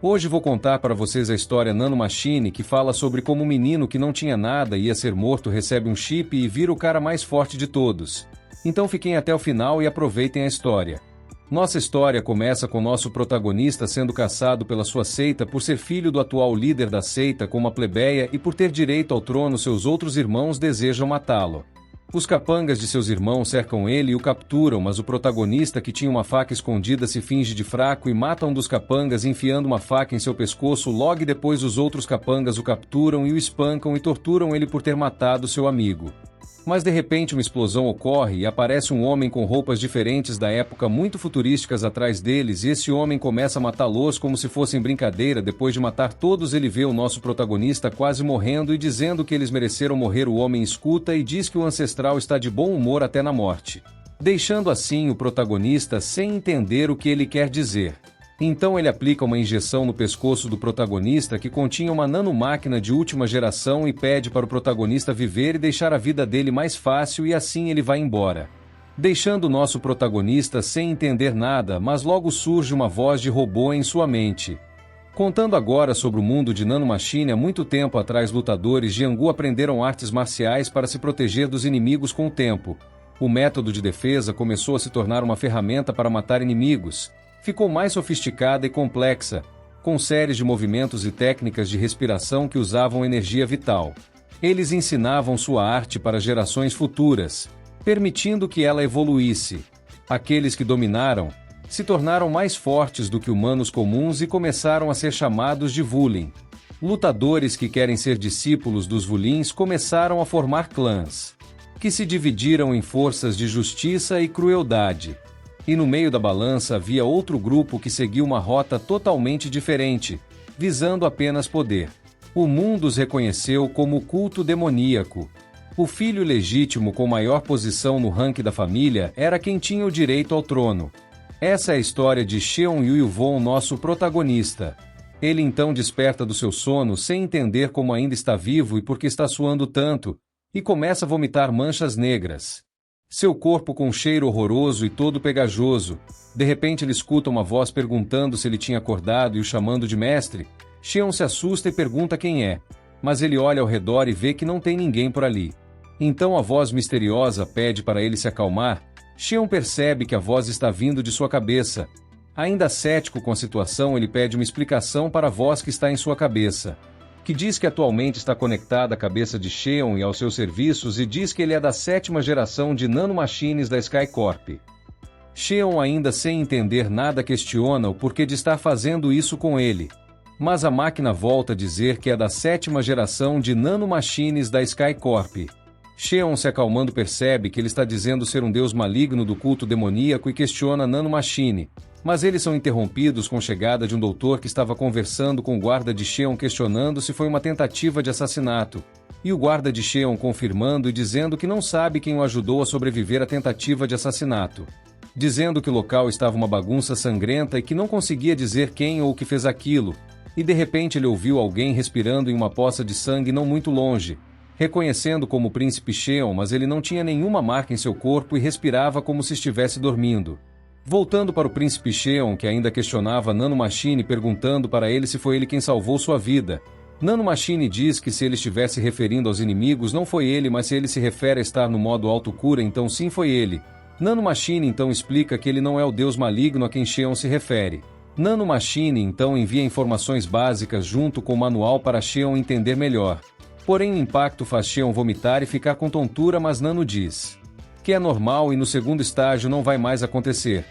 Hoje vou contar para vocês a história Nanomachine, que fala sobre como um menino que não tinha nada e ia ser morto recebe um chip e vira o cara mais forte de todos. Então fiquem até o final e aproveitem a história. Nossa história começa com nosso protagonista sendo caçado pela sua seita por ser filho do atual líder da seita com uma plebeia e por ter direito ao trono seus outros irmãos desejam matá-lo. Os capangas de seus irmãos cercam ele e o capturam, mas o protagonista, que tinha uma faca escondida, se finge de fraco e mata um dos capangas enfiando uma faca em seu pescoço. Logo depois os outros capangas o capturam e o espancam e torturam ele por ter matado seu amigo. Mas de repente uma explosão ocorre e aparece um homem com roupas diferentes da época muito futurísticas atrás deles e esse homem começa a matá-los como se fossem brincadeira. Depois de matar todos ele vê o nosso protagonista quase morrendo e dizendo que eles mereceram morrer. O homem escuta e diz que o ancestral está de bom humor até na morte, deixando assim o protagonista sem entender o que ele quer dizer. Então ele aplica uma injeção no pescoço do protagonista que continha uma nanomáquina de última geração e pede para o protagonista viver e deixar a vida dele mais fácil e assim ele vai embora, deixando o nosso protagonista sem entender nada, mas logo surge uma voz de robô em sua mente. Contando agora sobre o mundo de Nanomachine. Há muito tempo atrás lutadores de Jianghu aprenderam artes marciais para se proteger dos inimigos. Com o tempo, o método de defesa começou a se tornar uma ferramenta para matar inimigos. Ficou mais sofisticada e complexa, com séries de movimentos e técnicas de respiração que usavam energia vital. Eles ensinavam sua arte para gerações futuras, permitindo que ela evoluísse. Aqueles que dominaram se tornaram mais fortes do que humanos comuns e começaram a ser chamados de Vulin. Lutadores que querem ser discípulos dos Vulins começaram a formar clãs, que se dividiram em forças de justiça e crueldade. E no meio da balança havia outro grupo que seguiu uma rota totalmente diferente, visando apenas poder. O mundo os reconheceu como o culto demoníaco. O filho legítimo com maior posição no ranking da família era quem tinha o direito ao trono. Essa é a história de Cheon Yuyuvon, nosso protagonista. Ele então desperta do seu sono sem entender como ainda está vivo e por que está suando tanto, e começa a vomitar manchas negras. Seu corpo com um cheiro horroroso e todo pegajoso. De repente ele escuta uma voz perguntando se ele tinha acordado e o chamando de mestre. Cheon se assusta e pergunta quem é, mas ele olha ao redor e vê que não tem ninguém por ali. Então a voz misteriosa pede para ele se acalmar. Cheon percebe que a voz está vindo de sua cabeça. Ainda cético com a situação, ele pede uma explicação para a voz que está em sua cabeça, que diz que atualmente está conectada à cabeça de Cheon e aos seus serviços e diz que ele é da 7ª geração de nanomachines da Skycorp. Cheon, ainda sem entender nada, questiona o porquê de estar fazendo isso com ele. Mas a máquina volta a dizer que é da 7ª geração de nanomachines da Skycorp. Cheon, se acalmando, percebe que ele está dizendo ser um deus maligno do culto demoníaco e questiona Nanomachine. Mas eles são interrompidos com a chegada de um doutor que estava conversando com o guarda de Cheon, questionando se foi uma tentativa de assassinato. E o guarda de Cheon confirmando e dizendo que não sabe quem o ajudou a sobreviver à tentativa de assassinato, dizendo que o local estava uma bagunça sangrenta e que não conseguia dizer quem ou o que fez aquilo. E de repente ele ouviu alguém respirando em uma poça de sangue não muito longe, reconhecendo como o príncipe Cheon, mas ele não tinha nenhuma marca em seu corpo e respirava como se estivesse dormindo. Voltando para o príncipe Cheon, que ainda questionava Nanomachine, perguntando para ele se foi ele quem salvou sua vida. Nanomachine diz que se ele estivesse referindo aos inimigos não foi ele, mas se ele se refere a estar no modo autocura, então sim foi ele. Nanomachine então explica que ele não é o deus maligno a quem Cheon se refere. Nanomachine então envia informações básicas junto com o manual para Cheon entender melhor. Porém o impacto faz Cheon vomitar e ficar com tontura, mas Nano diz que é normal e no segundo estágio não vai mais acontecer.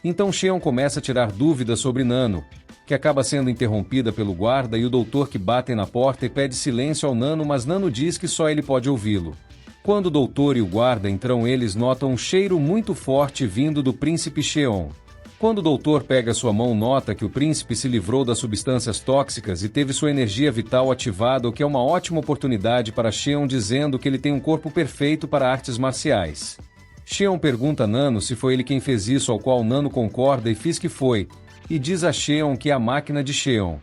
Então Cheon começa a tirar dúvidas sobre Nano, que acaba sendo interrompida pelo guarda e o doutor, que batem na porta e pede silêncio ao Nano, mas Nano diz que só ele pode ouvi-lo. Quando o doutor e o guarda entram, eles notam um cheiro muito forte vindo do príncipe Cheon. Quando o doutor pega sua mão, nota que o príncipe se livrou das substâncias tóxicas e teve sua energia vital ativada, o que é uma ótima oportunidade para Cheon, dizendo que ele tem um corpo perfeito para artes marciais. Cheon pergunta a Nano se foi ele quem fez isso, ao qual Nano concorda e diz que foi, e diz a Cheon que é a máquina de Cheon.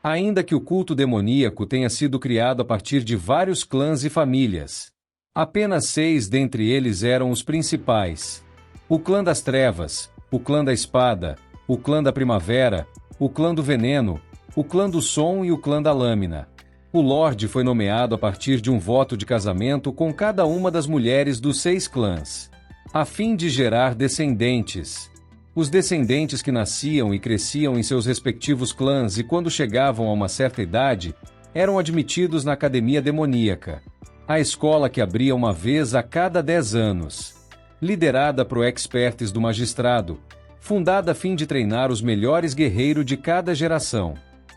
Ainda que o culto demoníaco tenha sido criado a partir de vários clãs e famílias, apenas 6 dentre eles eram os principais: o clã das trevas, o clã da espada, o clã da primavera, o clã do veneno, o clã do som e o clã da lâmina. O Lorde foi nomeado a partir de um voto de casamento com cada uma das mulheres dos 6 clãs, a fim de gerar descendentes. Os descendentes que nasciam e cresciam em seus respectivos clãs e quando chegavam a uma certa idade, eram admitidos na Academia Demoníaca, a escola que abria uma vez a cada 10 anos. Liderada por experts do magistrado, fundada a fim de treinar os melhores guerreiros de cada geração.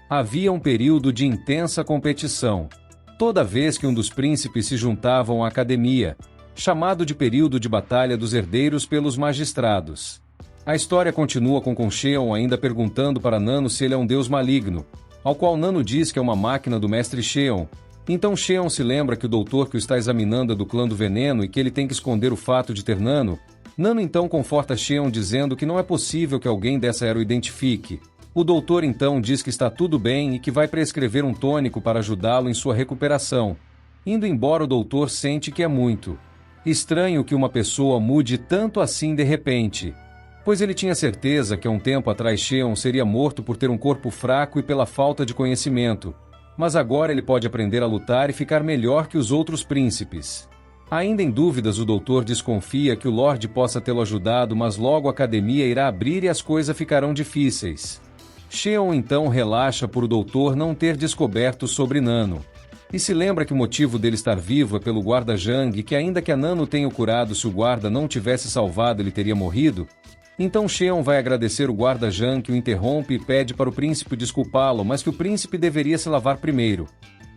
Havia um período de intensa competição, toda vez que um dos príncipes se juntavam à academia, chamado de período de batalha dos herdeiros pelos magistrados. A história continua com Sheon ainda perguntando para Nano se ele é um deus maligno, ao qual Nano diz que é uma máquina do mestre Sheon. Então Sheon se lembra que o doutor que o está examinando é do clã do veneno e que ele tem que esconder o fato de ter Nano. Nano então conforta Sheon dizendo que não é possível que alguém dessa era o identifique. O doutor então diz que está tudo bem e que vai prescrever um tônico para ajudá-lo em sua recuperação. Indo embora, o doutor sente que é muito estranho que uma pessoa mude tanto assim de repente, pois ele tinha certeza que há um tempo atrás Sheon seria morto por ter um corpo fraco e pela falta de conhecimento, mas agora ele pode aprender a lutar e ficar melhor que os outros príncipes. Ainda em dúvidas, o doutor desconfia que o Lorde possa tê-lo ajudado, mas logo a academia irá abrir e as coisas ficarão difíceis. Sheon então relaxa por o doutor não ter descoberto sobre Nano. E se lembra que o motivo dele estar vivo é pelo guarda Jang e que ainda que a Nano tenha o curado, se o guarda não tivesse salvado ele teria morrido. Então Sheon vai agradecer o guarda Jang que o interrompe e pede para o príncipe desculpá-lo, mas que o príncipe deveria se lavar primeiro.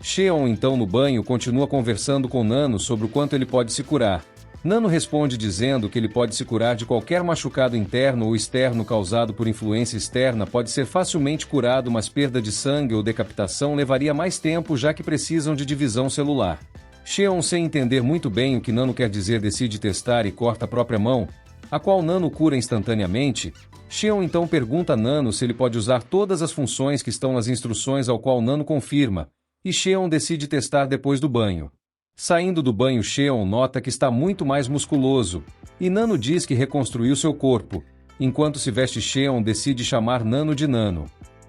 Sheon então no banho continua conversando com Nano sobre o quanto ele pode se curar. Nano responde dizendo que ele pode se curar de qualquer machucado interno ou externo causado por influência externa, pode ser facilmente curado, mas perda de sangue ou decapitação levaria mais tempo, já que precisam de divisão celular. Sheon, sem entender muito bem o que Nano quer dizer, decide testar e corta a própria mão, a qual Nano cura instantaneamente. Sheon então pergunta a Nano se ele pode usar todas as funções que estão nas instruções, ao qual Nano confirma, e Sheon decide testar depois do banho. Saindo do banho, Sheon nota que está muito mais musculoso, e Nano diz que reconstruiu seu corpo. Enquanto se veste, Sheon decide chamar Nano de Nano.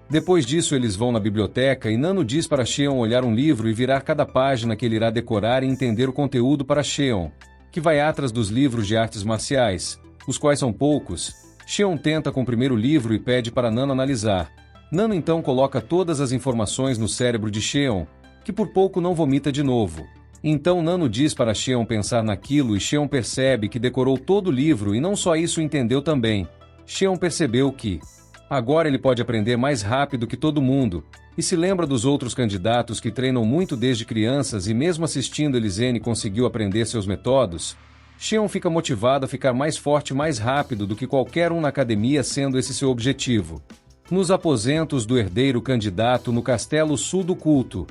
Depois disso, eles vão na biblioteca e Nano diz para Sheon olhar um livro e virar cada página que ele irá decorar e entender o conteúdo para Sheon, que vai atrás dos livros de artes marciais, os quais são poucos. Sheon tenta com o primeiro livro e pede para Nano analisar. Nano então coloca todas as informações no cérebro de Sheon, que por pouco não vomita de novo. Então Nano diz para Sheon pensar naquilo e Sheon percebe que decorou todo o livro e não só isso, entendeu também. Sheon percebeu que agora ele pode aprender mais rápido que todo mundo, e se lembra dos outros candidatos que treinam muito desde crianças e mesmo assistindo Elisene conseguiu aprender seus métodos. Sheon fica motivado a ficar mais forte mais rápido do que qualquer um na academia, sendo esse seu objetivo. Nos aposentos do herdeiro candidato no castelo sul do culto,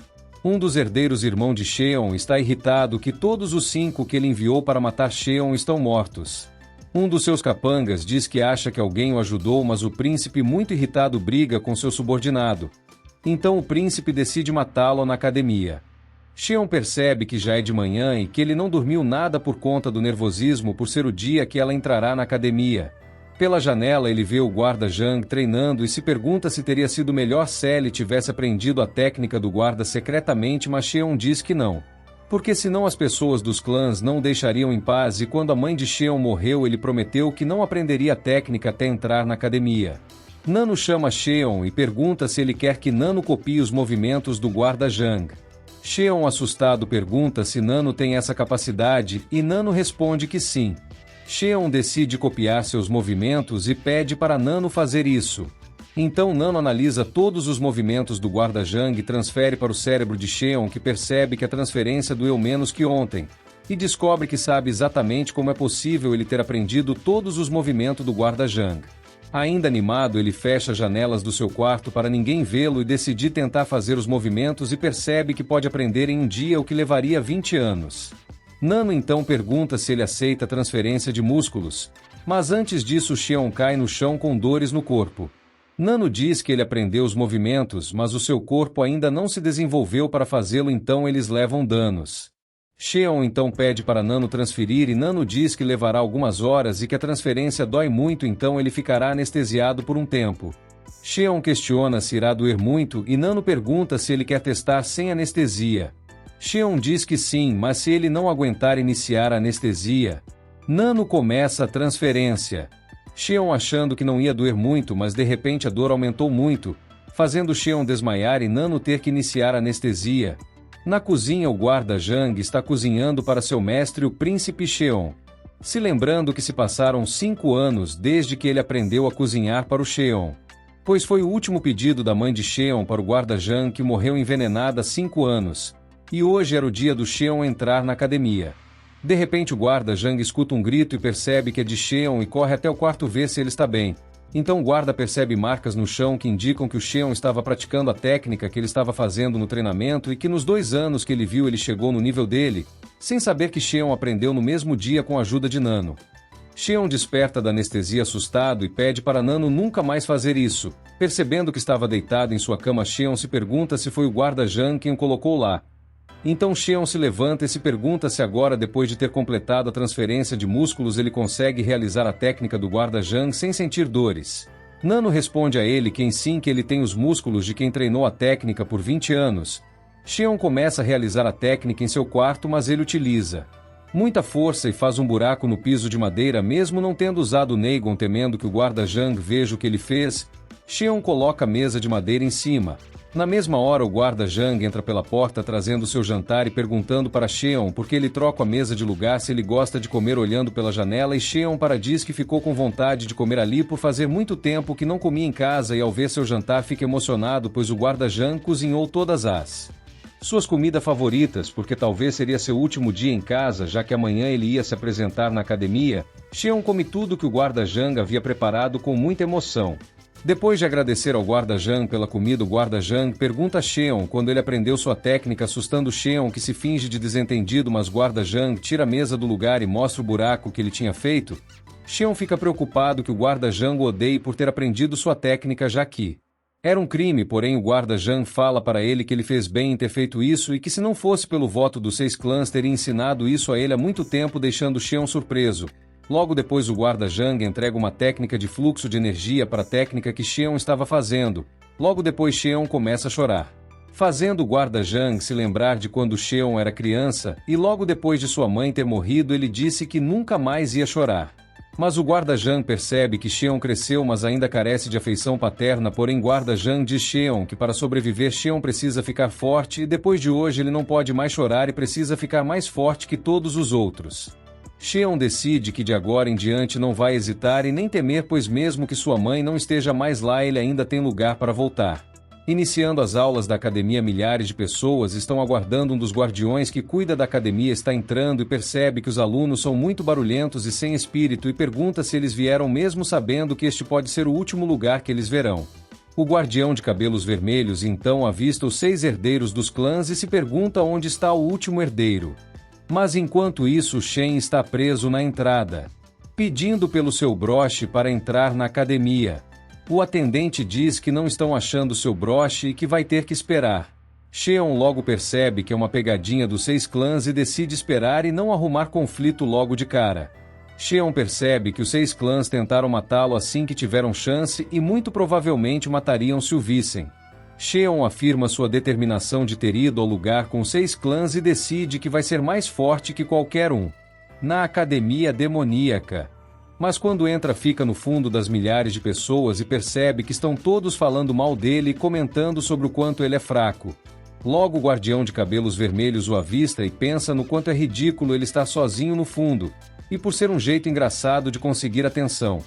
um dos herdeiros, irmão de Sheon, está irritado que todos os 5 que ele enviou para matar Sheon estão mortos. Um dos seus capangas diz que acha que alguém o ajudou, mas o príncipe, muito irritado, briga com seu subordinado. Então o príncipe decide matá-lo na academia. Sheon percebe que já é de manhã e que ele não dormiu nada por conta do nervosismo por ser o dia que ela entrará na academia. Pela janela ele vê o guarda Jang treinando e se pergunta se teria sido melhor se ele tivesse aprendido a técnica do guarda secretamente, mas Sheon diz que não. Porque senão as pessoas dos clãs não o deixariam em paz, e quando a mãe de Sheon morreu ele prometeu que não aprenderia a técnica até entrar na academia. Nano chama Sheon e pergunta se ele quer que Nano copie os movimentos do guarda Jang. Sheon, assustado, pergunta se Nano tem essa capacidade e Nano responde que sim. Sheon decide copiar seus movimentos e pede para Nano fazer isso. Então Nano analisa todos os movimentos do guarda Jang e transfere para o cérebro de Sheon, que percebe que a transferência doeu menos que ontem, e descobre que sabe exatamente como é possível ele ter aprendido todos os movimentos do guarda Jang. Ainda animado, ele fecha as janelas do seu quarto para ninguém vê-lo e decide tentar fazer os movimentos e percebe que pode aprender em um dia o que levaria 20 anos. Nano então pergunta se ele aceita a transferência de músculos, mas antes disso Sheon cai no chão com dores no corpo. Nano diz que ele aprendeu os movimentos, mas o seu corpo ainda não se desenvolveu para fazê-lo, então eles levam danos. Sheon então pede para Nano transferir e Nano diz que levará algumas horas e que a transferência dói muito, então ele ficará anestesiado por um tempo. Sheon questiona se irá doer muito e Nano pergunta se ele quer testar sem anestesia. Sheon diz que sim, mas se ele não aguentar iniciar a anestesia, Nano começa a transferência. Sheon achando que não ia doer muito, mas de repente a dor aumentou muito, fazendo Sheon desmaiar e Nano ter que iniciar a anestesia. Na cozinha, o guarda Jang está cozinhando para seu mestre, o príncipe Sheon, se lembrando que se passaram 5 anos desde que ele aprendeu a cozinhar para o Sheon, pois foi o último pedido da mãe de Sheon para o guarda Jang, que morreu envenenada há 5 anos, e hoje era o dia do Sheon entrar na academia. De repente o guarda Jang escuta um grito e percebe que é de Sheon e corre até o quarto ver se ele está bem. Então o guarda percebe marcas no chão que indicam que o Sheon estava praticando a técnica que ele estava fazendo no treinamento e que nos 2 anos que ele viu ele chegou no nível dele, sem saber que Sheon aprendeu no mesmo dia com a ajuda de Nano. Sheon desperta da anestesia assustado e pede para Nano nunca mais fazer isso. Percebendo que estava deitado em sua cama, Sheon se pergunta se foi o guarda Jang quem o colocou lá. Então Sheon se levanta e se pergunta se agora, depois de ter completado a transferência de músculos, ele consegue realizar a técnica do guarda Jang sem sentir dores. Nano responde a ele que sim, que ele tem os músculos de quem treinou a técnica por 20 anos. Sheon começa a realizar a técnica em seu quarto, mas ele utiliza muita força e faz um buraco no piso de madeira mesmo não tendo usado o Neigon. Temendo que o guarda Jang veja o que ele fez, Sheon coloca a mesa de madeira em cima. Na mesma hora o guarda Jang entra pela porta trazendo seu jantar e perguntando para Sheon por que ele troca a mesa de lugar se ele gosta de comer olhando pela janela, e Sheon diz que ficou com vontade de comer ali por fazer muito tempo que não comia em casa, e ao ver seu jantar fica emocionado pois o guarda Jang cozinhou todas as suas comidas favoritas, porque talvez seria seu último dia em casa, já que amanhã ele ia se apresentar na academia. Sheon come tudo que o guarda Jang havia preparado com muita emoção. Depois de agradecer ao guarda Jang pela comida, o guarda Jang pergunta a Sheon quando ele aprendeu sua técnica, assustando Sheon, que se finge de desentendido, mas guarda Jang tira a mesa do lugar e mostra o buraco que ele tinha feito. Sheon fica preocupado que o guarda Jang o odeie por ter aprendido sua técnica, já que era um crime, porém o guarda Jang fala para ele que ele fez bem em ter feito isso e que se não fosse pelo voto dos 6 clãs teria ensinado isso a ele há muito tempo, deixando Sheon surpreso. Logo depois o guarda Jang entrega uma técnica de fluxo de energia para a técnica que Sheon estava fazendo. Logo depois Sheon começa a chorar, fazendo o guarda Jang se lembrar de quando Sheon era criança, e logo depois de sua mãe ter morrido ele disse que nunca mais ia chorar. Mas o guarda Jang percebe que Sheon cresceu, mas ainda carece de afeição paterna, porém guarda Jang diz Sheon que para sobreviver Sheon precisa ficar forte e depois de hoje ele não pode mais chorar e precisa ficar mais forte que todos os outros. Sheon decide que de agora em diante não vai hesitar e nem temer, pois mesmo que sua mãe não esteja mais lá ele ainda tem lugar para voltar. Iniciando as aulas da academia, milhares de pessoas estão aguardando. Um dos guardiões que cuida da academia está entrando e percebe que os alunos são muito barulhentos e sem espírito e pergunta se eles vieram mesmo, sabendo que este pode ser o último lugar que eles verão. O guardião de cabelos vermelhos então avista os 6 herdeiros dos clãs e se pergunta onde está o último herdeiro. Mas enquanto isso Shen está preso na entrada, pedindo pelo seu broche para entrar na academia. O atendente diz que não estão achando seu broche e que vai ter que esperar. Sheon logo percebe que é uma pegadinha dos 6 clãs e decide esperar e não arrumar conflito logo de cara. Sheon percebe que os 6 clãs tentaram matá-lo assim que tiveram chance e muito provavelmente matariam se o vissem. Sheon afirma sua determinação de ter ido ao lugar com os 6 clãs e decide que vai ser mais forte que qualquer um na academia demoníaca. Mas quando entra fica no fundo das milhares de pessoas e percebe que estão todos falando mal dele e comentando sobre o quanto ele é fraco. Logo o guardião de cabelos vermelhos o avista e pensa no quanto é ridículo ele estar sozinho no fundo, e por ser um jeito engraçado de conseguir atenção.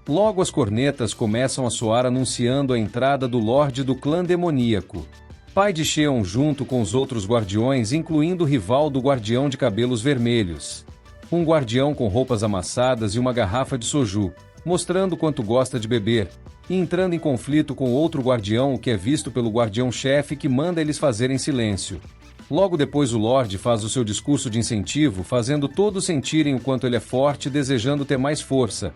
Logo as cornetas começam a soar anunciando a entrada do Lorde do clã demoníaco, pai de Sheon, junto com os outros guardiões, incluindo o rival do guardião de cabelos vermelhos. Um guardião com roupas amassadas e uma garrafa de soju, mostrando quanto gosta de beber, e entrando em conflito com outro guardião, o que é visto pelo guardião-chefe, que manda eles fazerem silêncio. Logo depois o Lorde faz o seu discurso de incentivo, fazendo todos sentirem o quanto ele é forte, desejando ter mais força.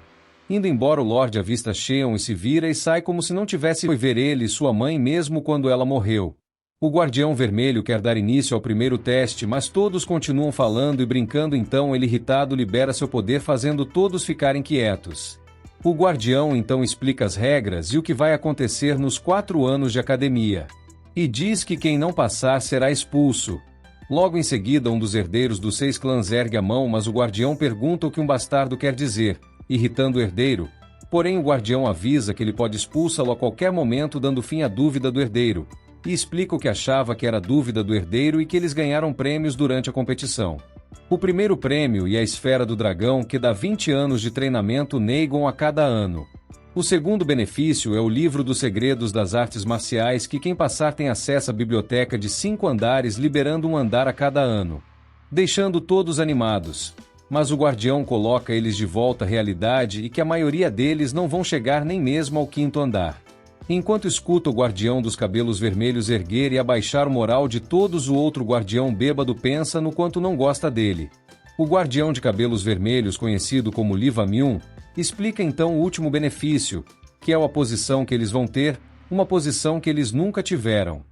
Indo embora o Lorde avista Sheon e se vira e sai como se não tivesse foi ver ele e sua mãe mesmo quando ela morreu. O guardião vermelho quer dar início ao primeiro teste, mas todos continuam falando e brincando, então ele irritado libera seu poder fazendo todos ficarem quietos. O guardião então explica as regras e o que vai acontecer nos 4 anos de academia. E diz que quem não passar será expulso. Logo em seguida, um dos herdeiros dos 6 clãs ergue a mão, mas o guardião pergunta o que um bastardo quer dizer, irritando o herdeiro. Porém, o guardião avisa que ele pode expulsá-lo a qualquer momento, dando fim à dúvida do herdeiro, e explica o que achava que era dúvida do herdeiro e que eles ganharam prêmios durante a competição. O primeiro prêmio e a Esfera do Dragão, que dá 20 anos de treinamento Neigon a cada ano. O segundo benefício é o Livro dos Segredos das Artes Marciais, que quem passar tem acesso à biblioteca de 5 andares, liberando um andar a cada ano, deixando todos animados. Mas o guardião coloca eles de volta à realidade e que a maioria deles não vão chegar nem mesmo ao 5º andar. Enquanto escuta o guardião dos cabelos vermelhos erguer e abaixar o moral de todos, o outro guardião bêbado pensa no quanto não gosta dele. O guardião de cabelos vermelhos, conhecido como Livamium, explica então o último benefício, que é a posição que eles vão ter, uma posição que eles nunca tiveram.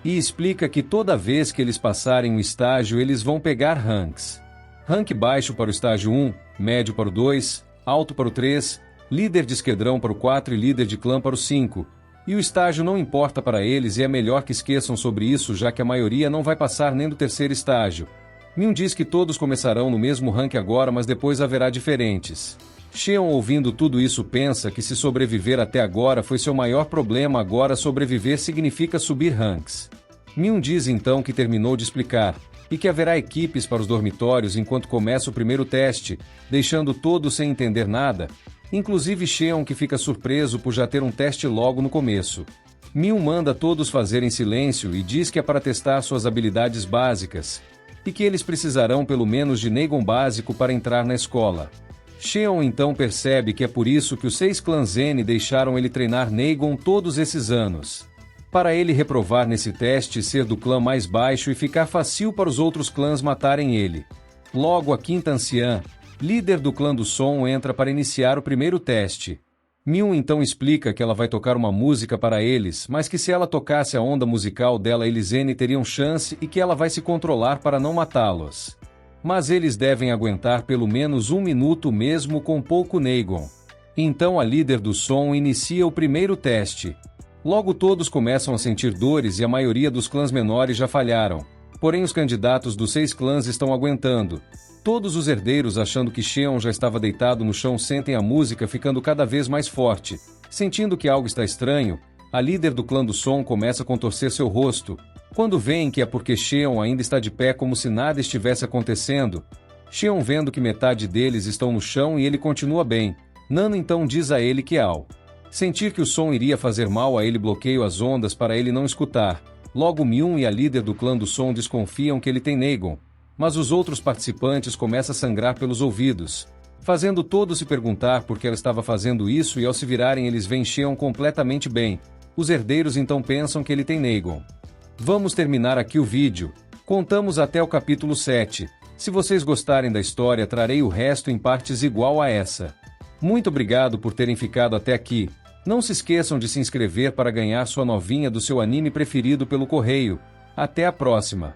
E explica que toda vez que eles passarem um estágio, eles vão pegar ranks. Rank baixo para o estágio 1, médio para o 2, alto para o 3, líder de esquadrão para o 4 e líder de clã para o 5. E o estágio não importa para eles e é melhor que esqueçam sobre isso, já que a maioria não vai passar nem do 3º estágio. Miun diz que todos começarão no mesmo rank agora, mas depois haverá diferentes. Xion, ouvindo tudo isso, pensa que se sobreviver até agora foi seu maior problema, agora sobreviver significa subir ranks. Miun diz então que terminou de explicar, e que haverá equipes para os dormitórios enquanto começa o primeiro teste, deixando todos sem entender nada, inclusive Xion, que fica surpreso por já ter um teste logo no começo. Miun manda todos fazerem silêncio e diz que é para testar suas habilidades básicas, e que eles precisarão pelo menos de Neigon básico para entrar na escola. Xion então percebe que é por isso que os 6 clãs N deixaram ele treinar Neigon todos esses anos. Para ele reprovar nesse teste, ser do clã mais baixo e ficar fácil para os outros clãs matarem ele. Logo, a 5ª anciã, líder do clã do som, entra para iniciar o primeiro teste. Miun então explica que ela vai tocar uma música para eles, mas que se ela tocasse a onda musical dela, eles N teriam chance e que ela vai se controlar para não matá-los. Mas eles devem aguentar pelo menos 1 minuto mesmo com pouco Neigon. Então a líder do som inicia o primeiro teste. Logo todos começam a sentir dores e a maioria dos clãs menores já falharam. Porém os candidatos dos 6 clãs estão aguentando. Todos os herdeiros, achando que Xion já estava deitado no chão, sentem a música ficando cada vez mais forte. Sentindo que algo está estranho, a líder do clã do som começa a contorcer seu rosto. Quando veem que é porque Xion ainda está de pé como se nada estivesse acontecendo. Xion, vendo que metade deles estão no chão e ele continua bem, Nano então diz a ele que ao sentir que o som iria fazer mal a ele, bloqueia as ondas para ele não escutar. Logo Miun e a líder do clã do som desconfiam que ele tem Neigon, mas os outros participantes começam a sangrar pelos ouvidos, fazendo todos se perguntar por que ela estava fazendo isso, e ao se virarem eles veem Xion completamente bem. Os herdeiros então pensam que ele tem Neigon. Vamos terminar aqui o vídeo. Contamos até o capítulo 7. Se vocês gostarem da história, trarei o resto em partes igual a essa. Muito obrigado por terem ficado até aqui. Não se esqueçam de se inscrever para ganhar sua novinha do seu anime preferido pelo correio. Até a próxima!